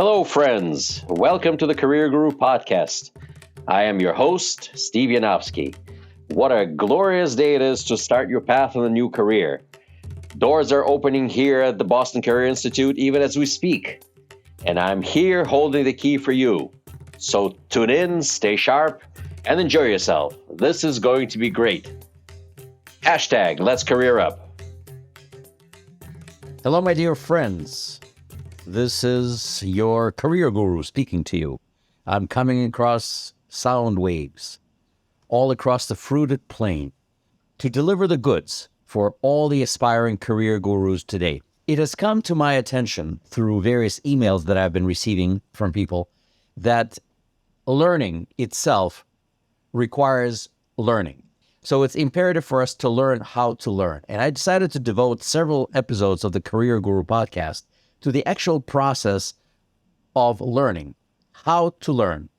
Hello, friends. Welcome to the Career Guru podcast. I am your host, Steve Yanovsky. What a glorious day it is to start your path in a new career. Doors are opening here at the Boston Career Institute even as we speak. And I'm here holding the key for you. So tune in, stay sharp, and enjoy yourself. This is going to be great. Hashtag Let's Career Up. Hello, my dear friends. This is your career guru speaking to you. I'm coming across sound waves all across the fruited plain to deliver the goods for all the aspiring career gurus today. It has come to my attention through various emails that I've been receiving from people that learning itself requires learning. So it's imperative for us to learn how to learn. And I decided to devote several episodes of the Career Guru podcast to the actual process of learning, how to learn,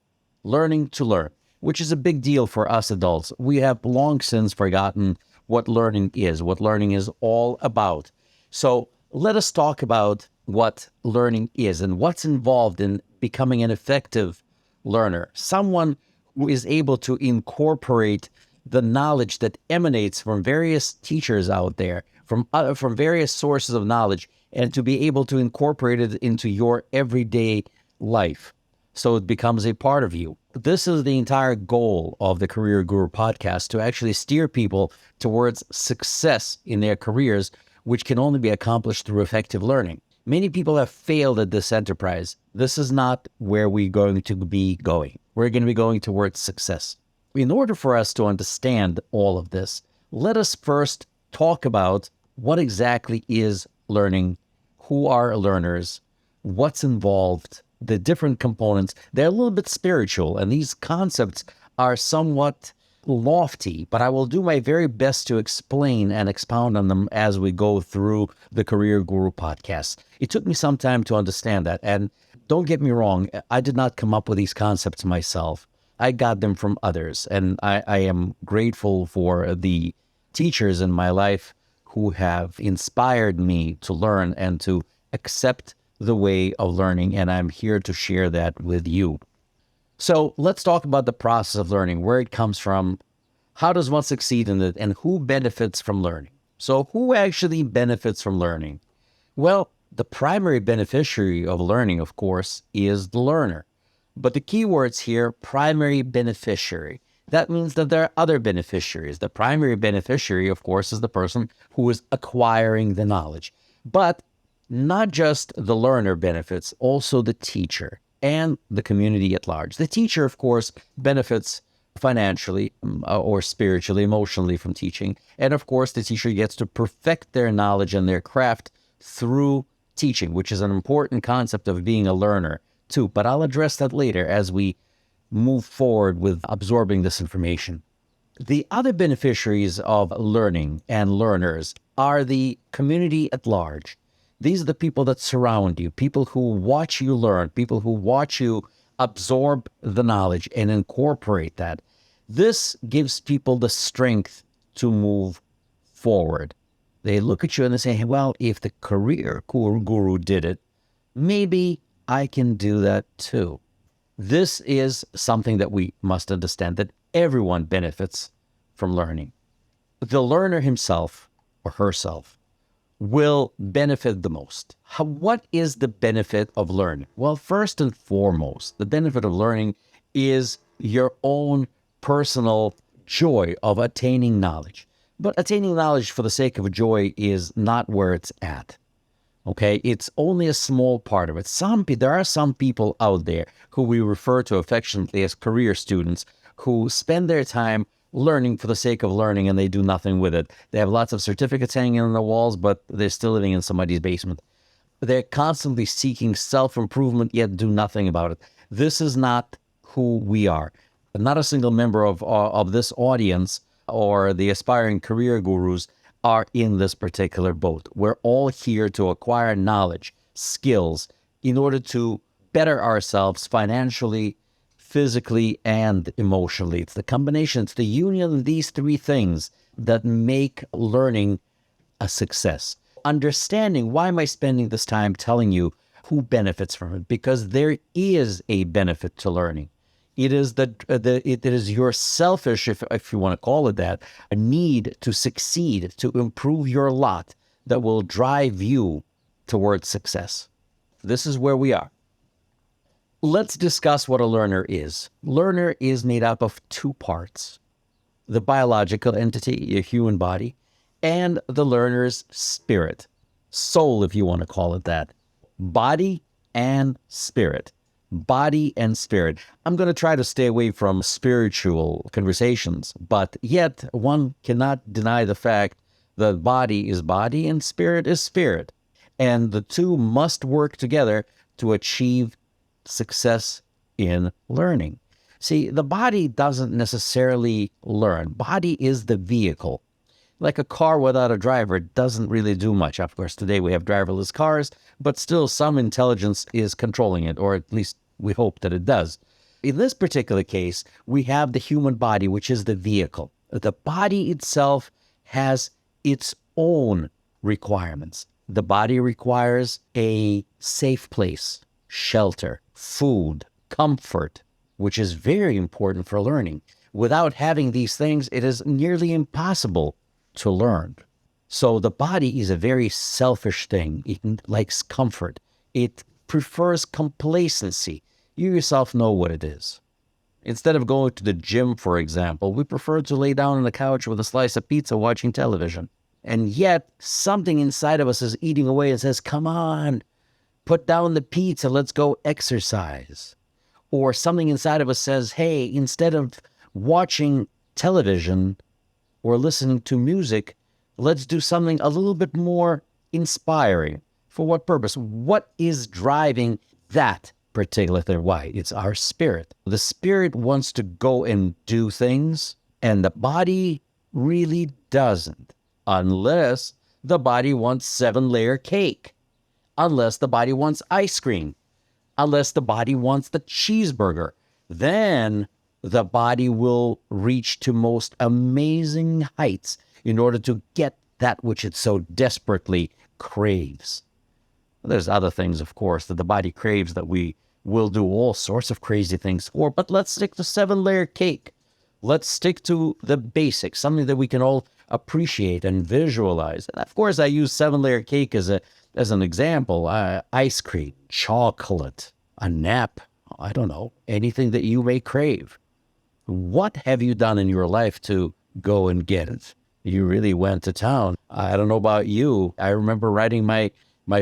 learning to learn, which is a big deal for us adults. We have long since forgotten what learning is all about. So let us talk about what learning is and what's involved in becoming an effective learner, someone who is able to incorporate the knowledge that emanates from various teachers out there, from various sources of knowledge, and to be able to incorporate it into your everyday life so it becomes a part of you. This is the entire goal of the Career Guru podcast, to actually steer people towards success in their careers, which can only be accomplished through effective learning. Many people have failed at this enterprise. This is not where we're going to be going. We're going to be going towards success. In order for us to understand all of this, let us first talk about what exactly is learning, who are learners, what's involved, the different components. They're a little bit spiritual, and these concepts are somewhat lofty, but I will do my very best to explain and expound on them as we go through the Career Guru podcast. It took me some time to understand that, and don't get me wrong, I did not come up with these concepts myself. I got them from others, and I am grateful for the teachers in my life who have inspired me to learn and to accept the way of learning, and I'm here to share that with you. So let's talk about the process of learning, where it comes from, how does one succeed in it, and who benefits from learning. So who actually benefits from learning? Well, the primary beneficiary of learning, of course, is the learner. But the key words here, primary beneficiary. That means that there are other beneficiaries. The primary beneficiary, of course, is the person who is acquiring the knowledge. But not just the learner benefits, also the teacher and the community at large. The teacher, of course, benefits financially or spiritually, emotionally from teaching. And of course, the teacher gets to perfect their knowledge and their craft through teaching, which is an important concept of being a learner too. But I'll address that later as we move forward with absorbing this information. The other beneficiaries of learning and learners are the community at large. These are the people that surround you, people who watch you learn, people who watch you absorb the knowledge and incorporate that. This gives people the strength to move forward. They look at you and they say, well, if the career guru did it, maybe I can do that too. This is something that we must understand, that everyone benefits from learning. The learner himself or herself will benefit the most. What is the benefit of learning? Well, first and foremost, the benefit of learning is your own personal joy of attaining knowledge. But attaining knowledge for the sake of joy is not where it's at. Okay, it's only a small part of it. There are some people out there who we refer to affectionately as career students who spend their time learning for the sake of learning and they do nothing with it. They have lots of certificates hanging on the walls, but they're still living in somebody's basement. They're constantly seeking self-improvement, yet do nothing about it. This is not who we are. Not a single member of this audience or the aspiring career gurus are in this particular boat. We're all here to acquire knowledge, skills, in order to better ourselves financially, physically, and emotionally. It's the combination, it's the union of these three things that make learning a success. Understanding, why am I spending this time telling you Who benefits from it? Because there is a benefit to learning. It is it is your selfish, if you want to call it that, a need to succeed, to improve your lot that will drive you towards success. This is where we are. Let's discuss what a learner is. Learner is made up of two parts: the biological entity, your human body, and the learner's spirit, soul, if you want to call it that. Body and spirit. Body and spirit. I'm going to try to stay away from spiritual conversations, but yet one cannot deny the fact that body is body and spirit is spirit. And the two must work together to achieve success in learning. See, the body doesn't necessarily learn. Body is the vehicle. Like a car without a driver doesn't really do much. Of course, today we have driverless cars, but still some intelligence is controlling it, or at least we hope that it does. In this particular case, we have the human body, which is the vehicle. The body itself has its own requirements. The body requires a safe place, shelter, food, comfort, which is very important for learning. Without having these things, it is nearly impossible to learn. So the body is a very selfish thing. It likes comfort. It prefers complacency. You yourself know what it is. Instead of going to the gym, for example, we prefer to lay down on the couch with a slice of pizza watching television. And yet something inside of us is eating away and says, come on, put down the pizza, let's go exercise. Or something inside of us says, hey, instead of watching television or listening to music, let's do something a little bit more inspiring. For what purpose? What is driving that particular thing? Why? It's our spirit. The spirit wants to go and do things, and the body really doesn't, unless the body wants 7-layer cake, unless the body wants ice cream, unless the body wants the cheeseburger. Then the body will reach to most amazing heights in order to get that which it so desperately craves. There's other things, of course, that the body craves that we will do all sorts of crazy things for, but let's stick to 7-layer cake. Let's stick to the basics, something that we can all appreciate and visualize. And of course, I use 7-layer cake as an example. Ice cream, chocolate, a nap, I don't know, anything that you may crave. What have you done in your life to go and get it? You really went to town. I don't know about you. I remember riding my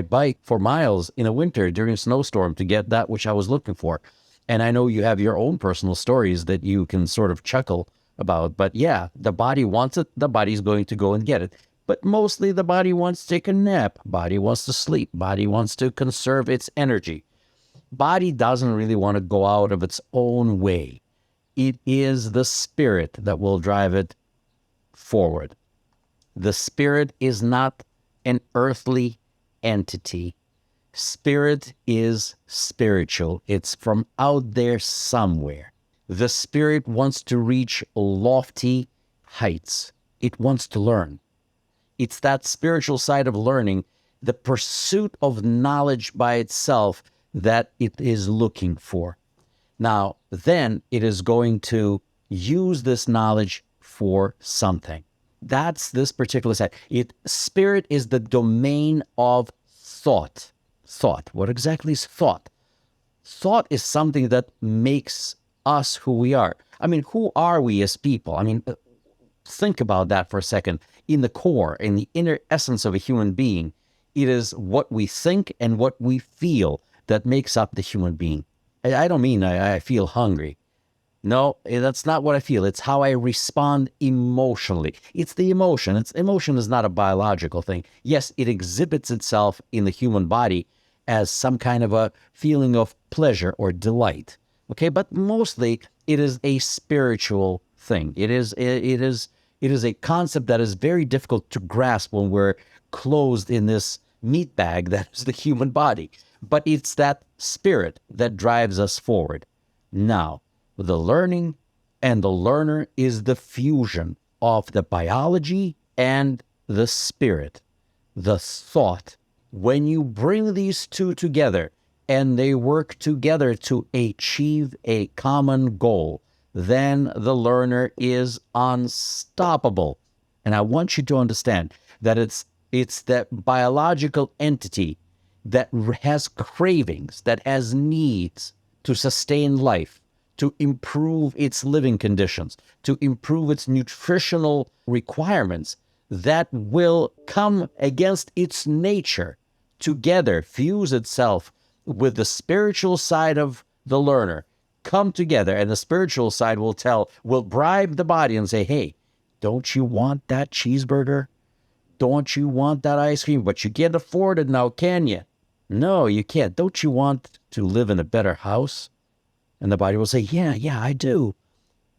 bike for miles in a winter during a snowstorm to get that which I was looking for. And I know you have your own personal stories that you can sort of chuckle about. But yeah, the body wants it. The body's going to go and get it. But mostly the body wants to take a nap. Body wants to sleep. Body wants to conserve its energy. Body doesn't really want to go out of its own way. It is the spirit that will drive it forward. The spirit is not an earthly entity. Spirit is spiritual. It's from out there somewhere. The spirit wants to reach lofty heights. It wants to learn. It's that spiritual side of learning, the pursuit of knowledge by itself, that it is looking for. Now, then it is going to use this knowledge for something. That's this particular side. Spirit is the domain of thought. Thought. What exactly is thought? Thought is something that makes us who we are. I mean, who are we as people? I mean, think about that for a second. In the core, in the inner essence of a human being, it is what we think and what we feel that makes up the human being. I don't mean I feel hungry. No, that's not what I feel. It's how I respond emotionally. It's the emotion. Emotion is not a biological thing. Yes, it exhibits itself in the human body as some kind of a feeling of pleasure or delight. Okay, but mostly it is a spiritual thing. It is a concept that is very difficult to grasp when we're closed in this meat bag that is the human body. But it's that spirit that drives us forward. Now, the learning and the learner is the fusion of the biology and the spirit, the thought When you bring these two together and they work together to achieve a common goal, then the learner is unstoppable. And I want you to understand that it's that biological entity that has cravings, that has needs to sustain life, to improve its living conditions, to improve its nutritional requirements, that will come against its nature together, fuse itself with the spiritual side of the learner, come together, and the spiritual side will bribe the body and say, hey, don't you want that cheeseburger? Don't you want that ice cream? But you can't afford it now, can you? No, you can't. Don't you want to live in a better house? And the body will say, yeah, I do.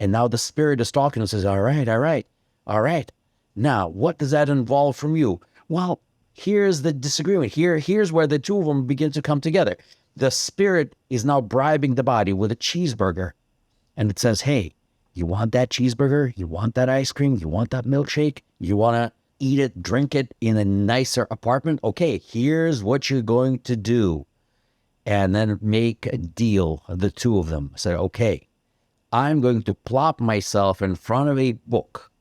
And now the spirit is talking and says, all right. Now, what does that involve from you? Well, here's the disagreement. Here's where the two of them begin to come together. The spirit is now bribing the body with a cheeseburger. And it says, hey, you want that cheeseburger? You want that ice cream? You want that milkshake? You want to eat it, drink it in a nicer apartment? Okay, here's what you're going to do. And then make a deal, the two of them. Say, okay, I'm going to plop myself in front of a book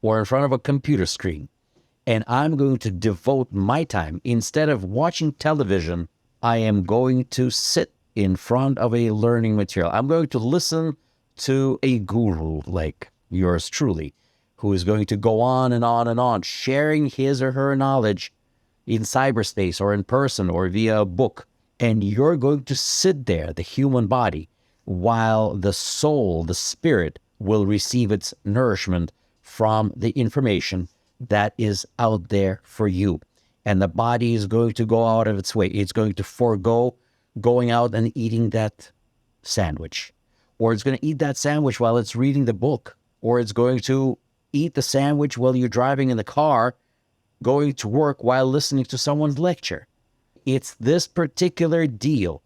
or in front of a computer screen, and I'm going to devote my time. Instead of watching television, I am going to sit in front of a learning material. I'm going to listen to a guru like yours truly, who is going to go on and on and on, sharing his or her knowledge in cyberspace or in person or via a book. And you're going to sit there, the human body, while the soul, the spirit, will receive its nourishment from the information that is out there for you. And the body is going to go out of its way. It's going to forego going out and eating that sandwich. Or it's going to eat that sandwich while it's reading the book. Or it's going to eat the sandwich while you're driving in the car, going to work while listening to someone's lecture. It's this particular deal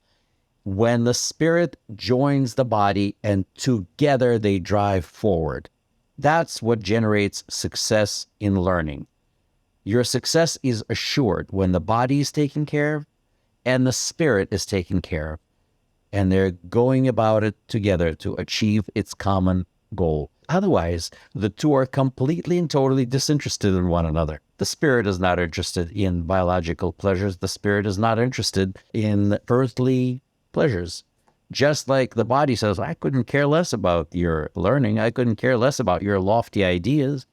when the spirit joins the body and together they drive forward. That's what generates success in learning. Your success is assured when the body is taken care of and the spirit is taken care of, and they're going about it together to achieve its common goal. Otherwise, the two are completely and totally disinterested in one another. The spirit is not interested in biological pleasures. The spirit is not interested in earthly pleasures. Just like the body says, I couldn't care less about your learning. I couldn't care less about your lofty ideas.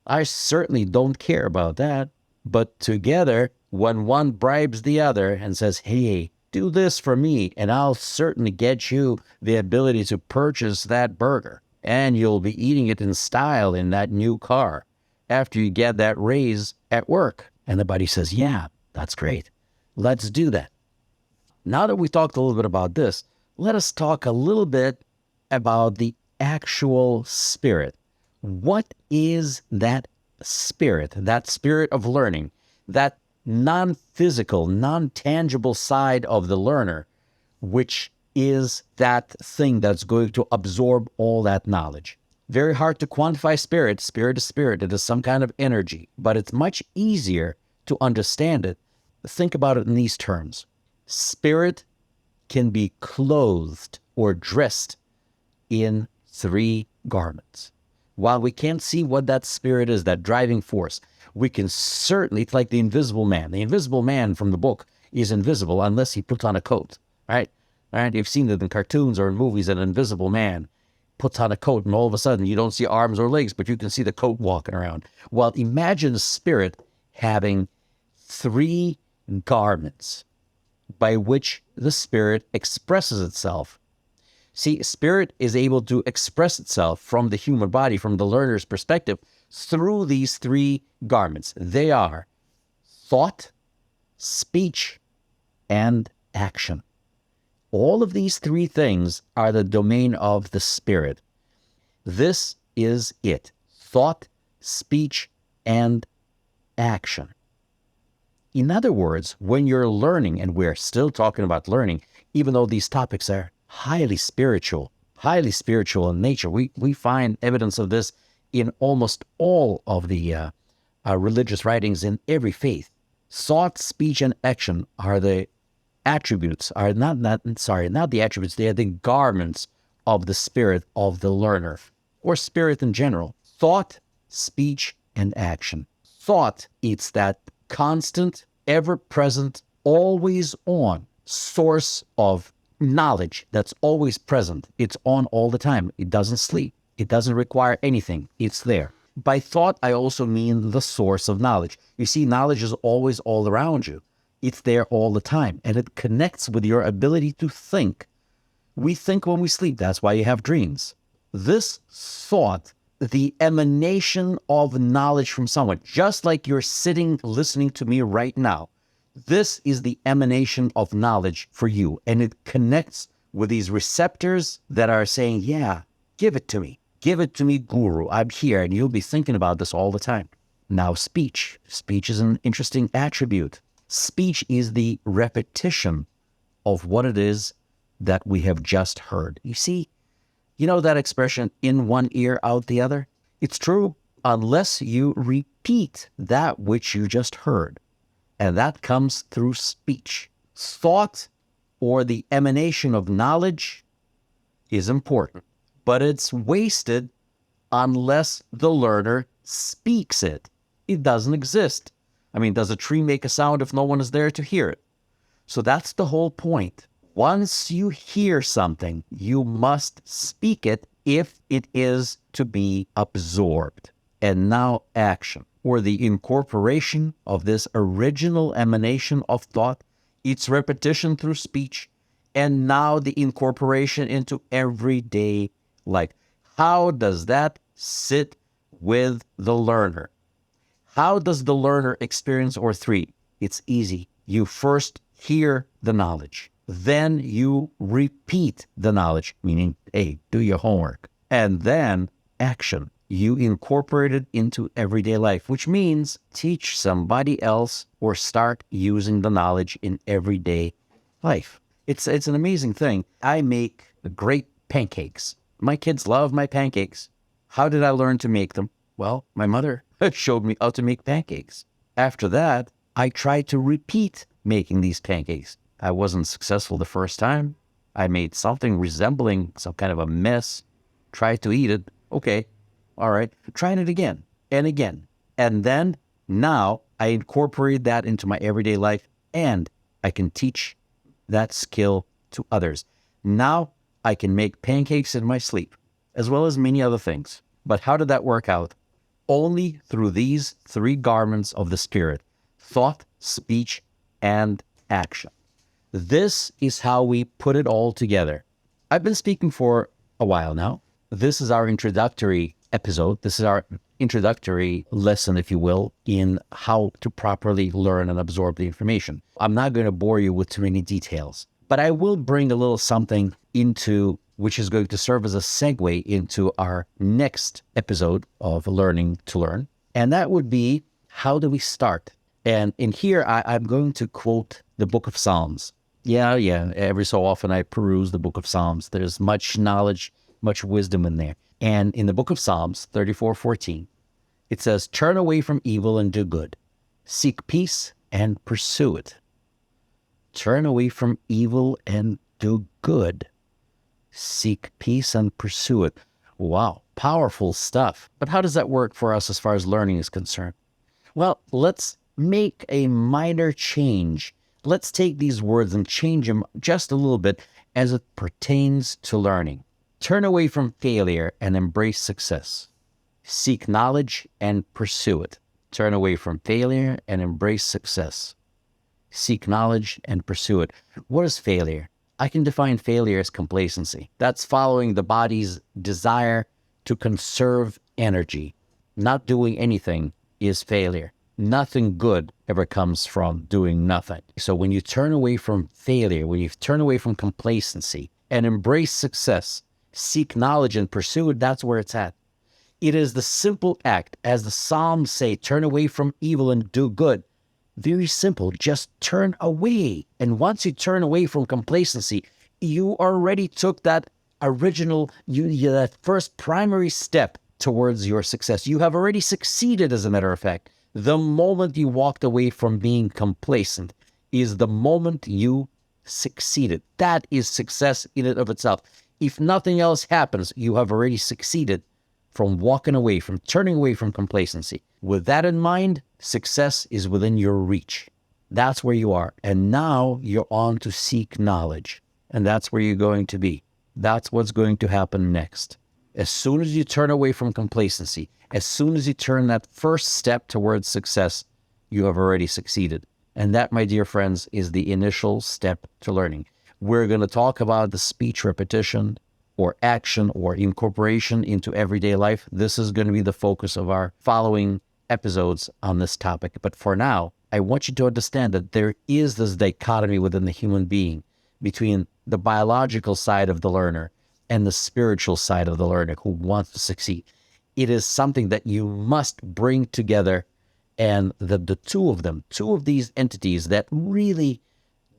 I certainly don't care about that. But together, when one bribes the other and says, hey, do this for me, and I'll certainly get you the ability to purchase that burger, and you'll be eating it in style in that new car after you get that raise at work. And the buddy says, yeah, that's great. Let's do that. Now that we've talked a little bit about this, let us talk a little bit about the actual spirit. What is that spirit of learning, that non-physical, non-tangible side of the learner, which is that thing that's going to absorb all that knowledge? Very hard to quantify spirit. Spirit is spirit. It is some kind of energy, but it's much easier to understand it. Think about it in these terms. Spirit can be clothed or dressed in 3 garments. While we can't see what that spirit is, that driving force, we can certainly, it's like the invisible man. The invisible man from the book is invisible unless he puts on a coat, right? All right, you've seen it in cartoons or in movies, an invisible man puts on a coat and all of a sudden you don't see arms or legs, but you can see the coat walking around. Well, imagine a spirit having 3 garments by which the spirit expresses itself. See, spirit is able to express itself from the human body, from the learner's perspective, through these 3 garments. They are thought, speech, and action. All of these 3 things are the domain of the spirit. This is it: thought, speech, and action. In other words, when you're learning, and we're still talking about learning, even though these topics are highly spiritual in nature, we find evidence of this in almost all of the religious writings in every faith. Thought, speech, and action are the attributes, are not the attributes, they are the garments of the spirit of the learner, or spirit in general. Thought, speech, and action. Thought, it's that constant, ever-present, always on source of knowledge that's always present. It's on all the time. It doesn't sleep. It doesn't require anything. It's there. By thought, I also mean the source of knowledge. You see, knowledge is always all around you. It's there all the time, and it connects with your ability to think. We think when we sleep. That's why you have dreams. This thought, the emanation of knowledge from someone, just like you're sitting listening to me right now, this is the emanation of knowledge for you, and it connects with these receptors that are saying, yeah, give it to me. Give it to me, guru. I'm here, and you'll be thinking about this all the time. Now, speech. Speech is an interesting attribute. Speech is the repetition of what it is that we have just heard. You see, you know that expression, in one ear, out the other? It's true unless you repeat that which you just heard. And that comes through speech. Thought, or the emanation of knowledge, is important, but it's wasted unless the learner speaks it. It doesn't exist. I mean, does a tree make a sound if no one is there to hear it? So that's the whole point. Once you hear something, you must speak it if it is to be absorbed. And now action, or the incorporation of this original emanation of thought, its repetition through speech, and now the incorporation into everyday life. How does that sit with the learner? How does the learner experience or3? It's easy. You first hear the knowledge. Then you repeat the knowledge, meaning, hey, do your homework. And then action. You incorporate it into everyday life, which means teach somebody else or start using the knowledge in everyday life. It's an amazing thing. I make great pancakes. My kids love my pancakes. How did I learn to make them? Well, my mother showed me how to make pancakes. After that, I tried to repeat making these pancakes. I wasn't successful the first time. I made something resembling some kind of a mess, tried to eat it. Okay, all right, trying it again and again. And then now I incorporate that into my everyday life, and I can teach that skill to others. Now I can make pancakes in my sleep, as well as many other things. But how did that work out? Only through these 3 garments of the spirit: thought, speech, and action. This is how we put it all together. I've been speaking for a while now. This is our introductory episode. This is our introductory lesson, if you will, in how to properly learn and absorb the information. I'm not going to bore you with too many details, but I will bring a little something into which is going to serve as a segue into our next episode of Learning to Learn. And that would be, how do we start? And in here, I'm going to quote the book of Psalms. Yeah, every so often I peruse the book of Psalms. There's much knowledge, much wisdom in there. And in the book of Psalms, 34:14, it says, turn away from evil and do good. Seek peace and pursue it. Turn away from evil and do good. Seek peace and pursue it. Wow, powerful stuff. But how does that work for us as far as learning is concerned? Well, let's make a minor change. Let's take these words and change them just a little bit as it pertains to learning. Turn away from failure and embrace success. Seek knowledge and pursue it. Turn away from failure and embrace success. Seek knowledge and pursue it. What is failure? I can define failure as complacency. That's following the body's desire to conserve energy. Not doing anything is failure. Nothing good ever comes from doing nothing. So when you turn away from failure, when you turn away from complacency and embrace success, seek knowledge and pursue it, that's where it's at. It is the simple act, as the Psalms say, turn away from evil and do good. Very simple, just turn away. And once you turn away from complacency, you already took that original, that first primary step towards your success. You have already succeeded, as a matter of fact. The moment you walked away from being complacent is the moment you succeeded. That is success in and of itself. If nothing else happens, you have already succeeded from walking away, from turning away from complacency. With that in mind, success is within your reach. That's where you are. And now you're on to seek knowledge. And that's where you're going to be. That's what's going to happen next. As soon as you turn away from complacency, as soon as you turn that first step towards success, you have already succeeded. And that, my dear friends, is the initial step to learning. We're going to talk about the speech repetition or action or incorporation into everyday life. This is going to be the focus of our following episodes on this topic. But for now, I want you to understand that there is this dichotomy within the human being between the biological side of the learner and the spiritual side of the learner who wants to succeed. It is something that you must bring together, and the two of these entities that really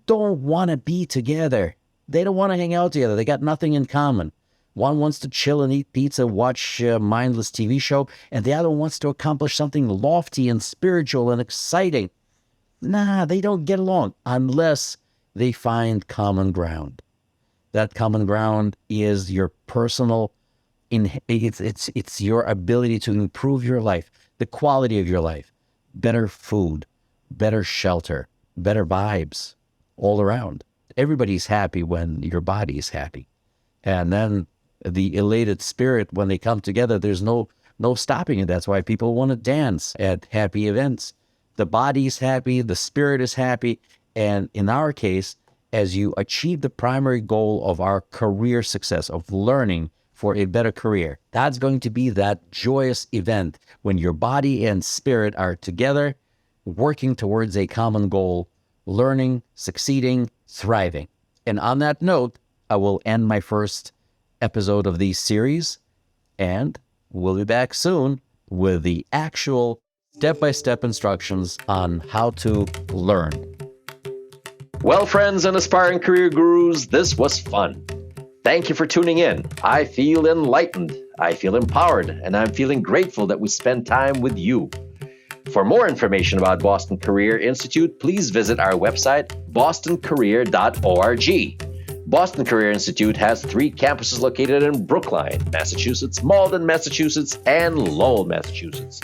don't want to be together. They don't want to hang out together. They got nothing in common. One wants to chill and eat pizza, watch a mindless TV show, and the other wants to accomplish something lofty and spiritual and exciting. Nah, they don't get along unless they find common ground. That common ground is your personal, it's your ability to improve your life, the quality of your life, better food, better shelter, better vibes all around. Everybody's happy when your body is happy. And then the elated spirit, when they come together, there's no stopping it. That's why people want to dance at happy events. The body's happy, the spirit is happy. And in our case, as you achieve the primary goal of our career success, of learning for a better career, that's going to be that joyous event when your body and spirit are together, working towards a common goal, learning, succeeding, thriving. And on that note, I will end my first episode of this series, and we'll be back soon with the actual step-by-step instructions on how to learn. Well, friends and aspiring career gurus, this was fun. Thank you for tuning in. I feel enlightened, I feel empowered, and I'm feeling grateful that we spend time with you. For more information about Boston Career Institute, please visit our website, bostoncareer.org. Boston Career Institute has 3 campuses located in Brookline, Massachusetts, Malden, Massachusetts, and Lowell, Massachusetts.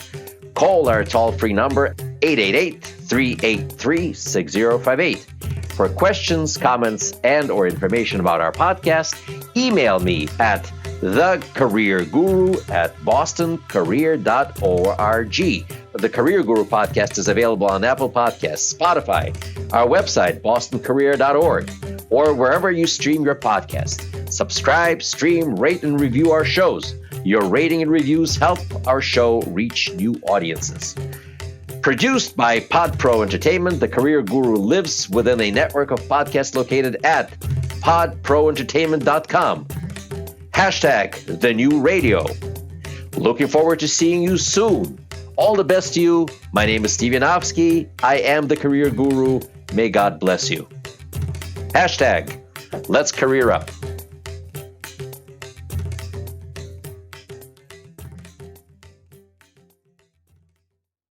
Call our toll-free number, 888-383-6058. For questions, comments, and or information about our podcast, email me at thecareerguru@bostoncareer.org. The Career Guru podcast is available on Apple Podcasts, Spotify, our website, bostoncareer.org, or wherever you stream your podcast. Subscribe, stream, rate, and review our shows. Your rating and reviews help our show reach new audiences. Produced by PodPro Entertainment, the Career Guru lives within a network of podcasts located at podproentertainment.com. # the new radio. Looking forward to seeing you soon. All the best to you. My name is Steve Yanovsky. I am the Career Guru. May God bless you. # let's career up.